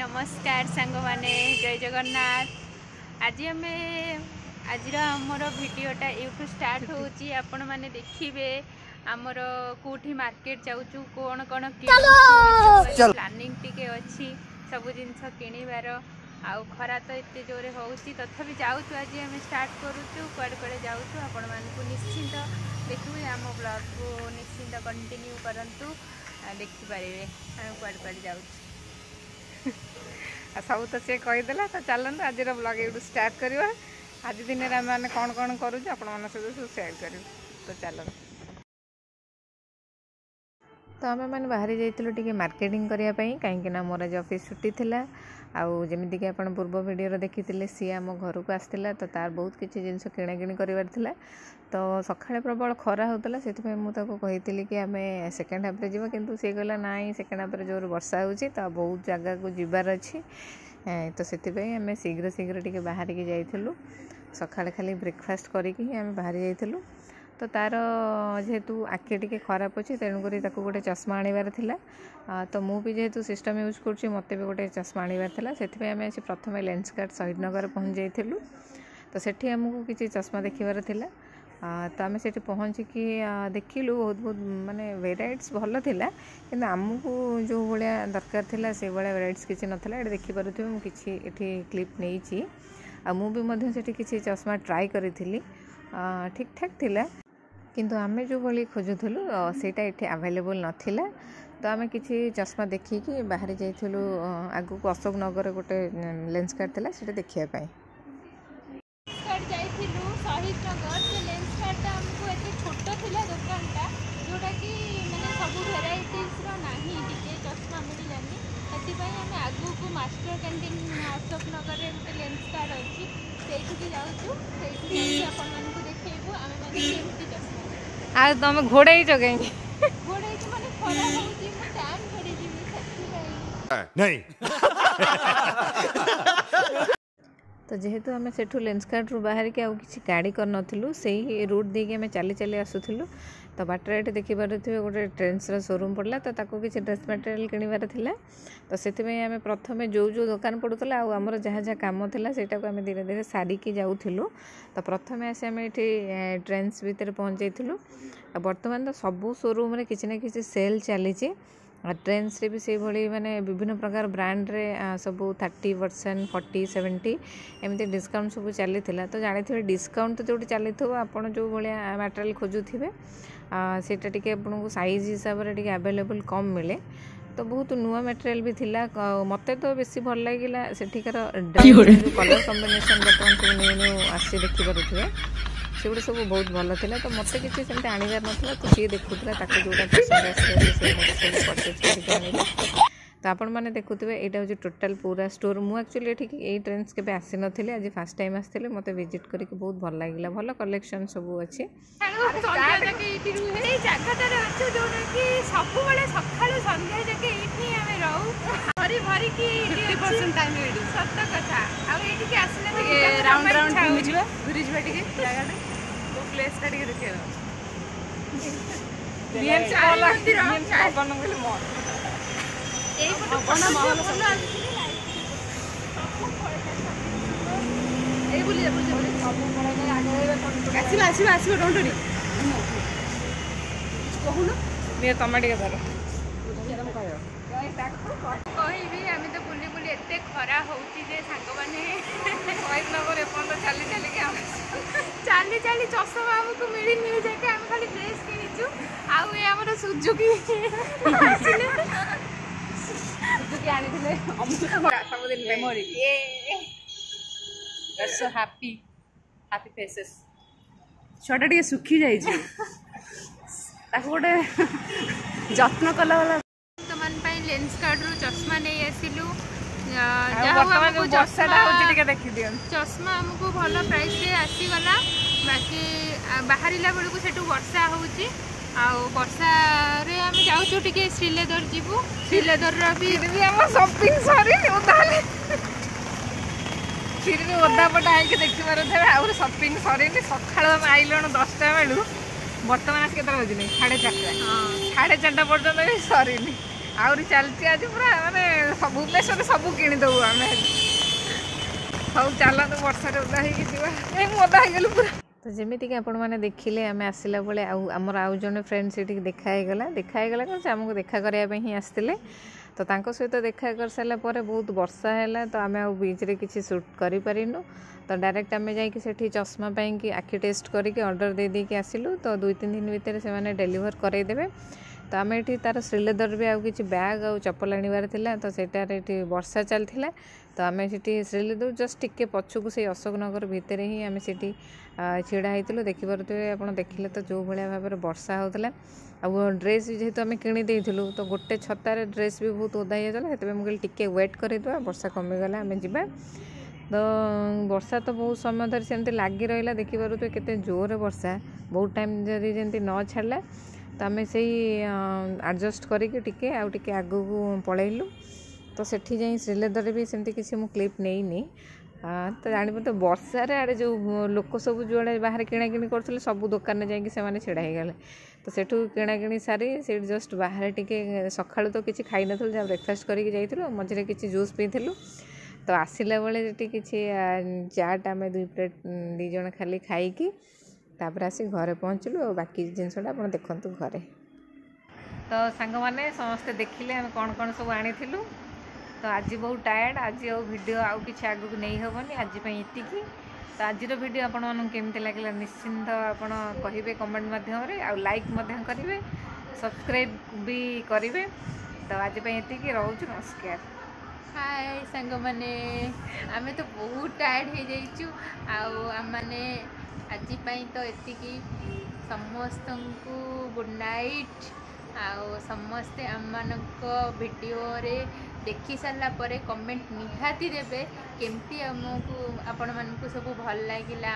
नमस्कार सांग माने जय जगन्नाथ। आज आमर भिडटा यूट्यूब स्टार्ट होची आपण माने देखिबे आमर कोठी मार्केट जाऊचु कोन कोन प्लानिंग टिके अछि सब जिनस किनिबार आउ खरा तो एते जोरे होउची तथापि जाऊचु आज हम स्टार्ट करूचु कुआडे कुआडे जाऊचु आपण मानकु निश्चिंत देखिबे आम ब्लॉग को निश्चिंत कंटिन्यू करंतु देखि पारिबे हम कुआडे कुआडे जाऊचु सब तो सी कहीदेला तो चलते आज ब्लॉग यूट्यूब स्टार्ट करवा। आज दिन में आम कौन कौन करूँ आपण मान सहित सब सेयार कर तो चलते। तो आम मैंने बाहरी जाइलु टी मार्केटिंग करने कहीं मोर आज ऑफिस छुट्टी थिला आउ जमीक आप पूर्व वीडियो देखी सी आम घर को आसला तो तार बहुत किसी जिनस किणा किणी कर तो सकाଳେ प्रबल खरा होता से मुझे कि आम सेकेंड हाफ्रे जा कि सी कहला ना सेकेंड हाफ्रे जोर वर्षा हो बहुत जगह को जीवार अच्छी तो से आम शीघ्र शीघ्र टी बाहर की जाइलु सकाଳେ खाली ब्रेकफास्ट करके आम बाहर जाइलु तो तार जेहेतु आखि टी खराब अच्छी तेणुक गोटे चश्मा आनबार थिला तो मुझे जेहेतु सिस्टम यूज कर मत भी गोटे चश्मा आनबार से आम प्रथम लेंसकार्ट शहीदनगर पहुँच जाइलु तो सेठी आमको किसी चश्मा देखार थिला तो आम से पहुँचिकी देखिलु बहुत बहुत माने वेराइट्स भल थिला किंतु आमको जो भाया दरकार थिला से भाया वेराइट्स किसी नाला ये देखिपे मुझे ये क्लिप नहीं मुझे किसी चश्मा ट्राई करी ठीक ठाक थिला किंतु आमे जो भली खोजुलु सेटा ये अवेलेबल नथिला तो आमे किसी चश्मा देखिकी बाहर जाइलु आगु अशोक नगर गोटे लेंसकार्ट थिला सेटा देखिया शहीद नगर से लेंसकार्ट आमको एत छोट थिला दुकानटा जोटा कि माने सब भेराइटीज नाही टिके चश्मा मिलानी से आम आगु को मास्टर कैंटीन अशोक नगर में गोटे लेंसकार्ट अच्छी से जाऊँ से देखू आम मैंने चश्मा आ तुम घोड़े कहीं घोड़े माने खरा होची मु टाइम घड़ी जीवी नहीं तो जेहेतु आम सेठू लेंसकार्ट रू बाहर के आउ किसी गाड़ी कर नथिलु सेही रूट देके आम चली चली आसुथिलु तो बाटर ये देखिपारे गोटे ट्रेंड्स शोरूम पड़ला तो ताको किसी ड्रेस मटेरियल किणवार थिला तो सेतिमे आम प्रथमे जो जो दुकान पड़ूला आमर जहाँ जहाँ काम थिला सेटा को आम धीरे धीरे सारिकी जाऊथिलु तो प्रथमे आसे आम ये ट्रेंड्स भितर पहुँच जाइलु बर्तमान तो सबू शोरूम रे किसी ना किसी सेल चली ट्रेंड्स रे भी से भली माने विभिन्न प्रकार ब्रांड रे सब 30% 40 70 एमती डिस्काउंट सब चली तो जानी थे डिस्काउंट तो जो चली आपड़ जो भाया मटेरियल खोजुवे सेटा टी आपको साइज हिसाब से अवेलेबल कम मिले तो बहुत नुआ मटेरियल भी थिला मत तो बेसी भल लगे सेठिकार कलर कॉम्बिनेशन बर्तमान सब न्यू न्यू आसी देखिपे सेगुड़ा सब बहुत भल था तो मत किसी सेमती आनबार नाला तो सी देखुला जोटा पसंद आस तो आपण मैंने देखुए यहाँ हूँ टोटाल पूरा स्टोर मुझे एक्चुअली ये ट्रेंड्स के आसी नी आज फर्स्ट टाइम आसती मत विजिट करके बहुत भल लगे भल कलेक्शन सब अच्छे तमें धर कहबी आम तो बुली बुली एत खरा होती सांग मैंने शहीद नगर एपर्त चली चली चली चश्मा आमको मिली मिल जाए आम खाली ड्रेस किणीचु आम सुजुकी छुआटा टे सुखी जाइए गोटे जत्न कला वाला लेंस कार्ड रु चश्मा नहीं आसिलु चश्मा आमको भल प्राइस रे आसीगला बाकी बाहर बेलू से वर्षा होची वर्षा रे आम जाऊँ टे श्रीलेदर जीवु श्रीलेदर भी शॉपिंग सरी फिर भी ओदा पटा आईके देखी पारे आउ शॉपिंग सरी सका आइलु 10टा बेलू बर्तमान आज के बजे 4:30 पर्यटन भी सरी आहरी चलती आज पूरा माने भुवनेश्वर सब किणीदेबू आम सब चलतु वर्षा ओदा ओदा हो पूरा तो जमीक आपण मैंने देखिले आम आसला बेले आमर आउ जड़े फ्रेंड से देखाईगला कौन आमको देखा करने ही आसते तो सहित देखा कर सारा बहुत वर्षा है तो आम बीच रे किसी शूट करूँ तो डायरेक्ट आम जाकि चश्मा कि आखि टेस्ट करके ऑर्डर दे देके आसिलु तो 2-3 दिन भितर से मैंने डेलीवर करदेवे तो आम ये तार श्रीलेदर भी आउ कि बैग आउ चप्पल आनबार था तो सेटार ये वर्षा चलता तो आम से श्रीलेदर जस्ट टिके पछकू से अशोकनगर भितर ही आम से छिड़ा होती देखिपे आप देखिले तो जो भाया भाव में वर्षा होता आ ड्रेस जेहेतु आम किणी तो गोटे छतार ड्रेस भी बहुत ओदा हो जाता से मुझे टिके वेट करदे वर्षा कमिगला आम जा तो वर्षा तो बहुत समय धरी सेमती लगी रहा देखिपे केते जोर वर्षा बहुत टाइम जदि जमी न छाड़ा तो आम से एडजस्ट करके आगू पलैलु तो सेठी जाई श्रीलेदर भी सेमती किसी मु क्लिप नहीं तो जानी तो वर्षा आड़े जो लोक सब जुआड़े बाहर किणाकिणी करते सब दुकान जाकि से छिड़ा होगले तो सेठू किणाकिणी सारी से जस्ट बाहर टिके सका तो किसी खाई नु जब ब्रेकफास्ट करके जाइलु मझे किसी जूस पीलु तो आसला बेले किसी चाट आम 2 प्लेट 2 जन खाली खाई तापर आसी घरे पहुँचलु और बाकी जिनसा आप देखु घरे तो सांग मैंने समस्ते देखिले आम कौन कौन सब आनी तो आज बहुत टायर्ड आज वीडियो आउ किसी आगू नहीं हेनी आज ये तो आज वीडियो आपण केमती लगे निश्चिंत आपण कहे कमेंट मध्यम लाइक करेंगे सब्सक्राइब भी करेंगे तो आज ये रोच नमस्कार हाय सांग मैंने आम तो बहुत टायर्ड हो जाइचु आने आज तो ये समस्त को गुड नाइट आउ समस्ते आम वीडियो रे देखी सारा पर कमेंट निहाती देवे केमती आमको आपण मानकु सब भल लागिला।